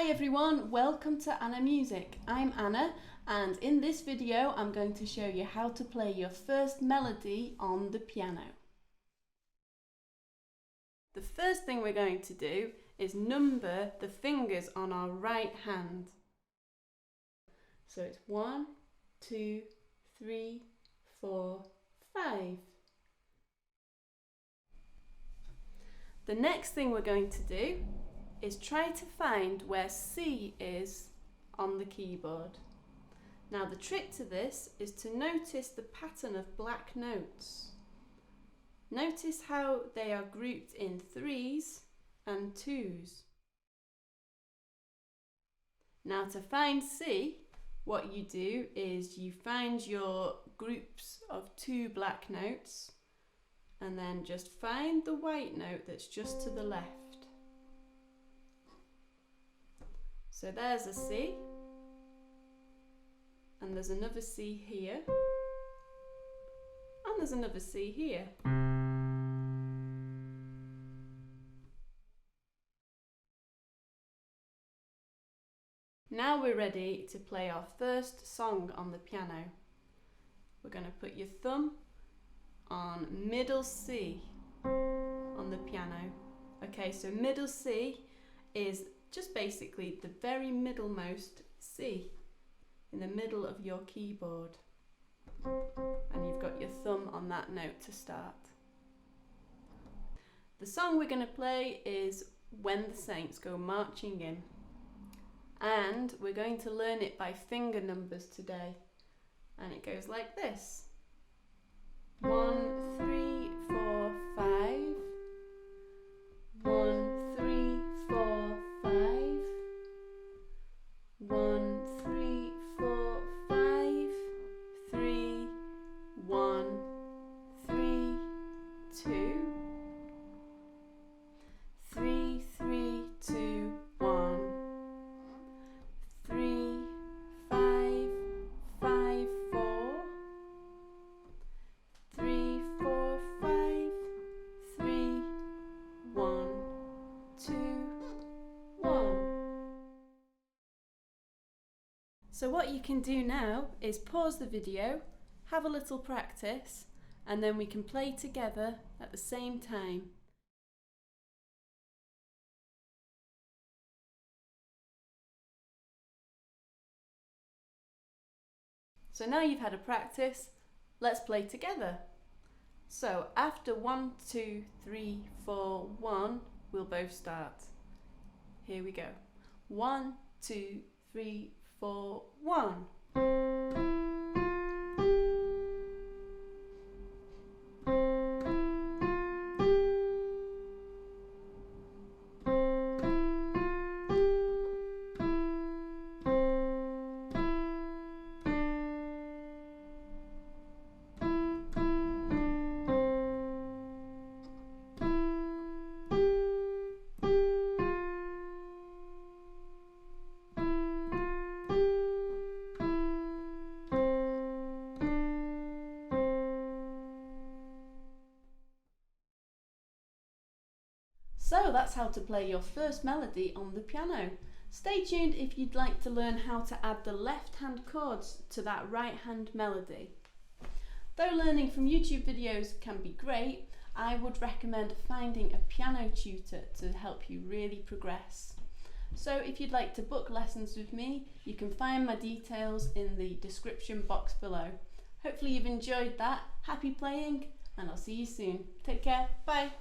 Hi everyone, welcome to Animo Music. I'm Anna, and in this video I'm going to show you how to play your first melody on the piano. The first thing we're going to do is number the fingers on our right hand. So it's 1, 2, 3, 4, 5. The next thing we're going to do is try to find where C is on the keyboard. Now the trick to this is to notice the pattern of black notes. Notice how they are grouped in 3s and 2s. Now to find C, what you do is you find your groups of 2 black notes and then just find the white note that's just to the left. So there's a C, and there's another C here, and there's another C here. Now we're ready to play our first song on the piano. We're going to put your thumb on middle C on the piano. Okay, so middle C is just basically the very middlemost C in the middle of your keyboard. And you've got your thumb on that note to start. The song we're going to play is When the Saints Go Marching In. And we're going to learn it by finger numbers today. And it goes like this. 1, 3, 4, 5. 1, 3, 4, 5. 1, 3, 4, 5. 3, 1, 3, 2. 3, 3, 2, 1. 3, 5, 5, 4. 3, 4, 5, 3, 1, 2, 1. So what you can do now is pause the video, have a little practice, and then we can play together at the same time. So now you've had a practice, let's play together. So after 1, 2, 3, 4, 1, we'll both start. Here we go. 1, 2, 3, 4, 1. So that's how to play your first melody on the piano. Stay tuned if you'd like to learn how to add the left hand chords to that right hand melody. Though learning from YouTube videos can be great, I would recommend finding a piano tutor to help you really progress. So if you'd like to book lessons with me, you can find my details in the description box below. Hopefully you've enjoyed that. Happy playing, and I'll see you soon. Take care. Bye.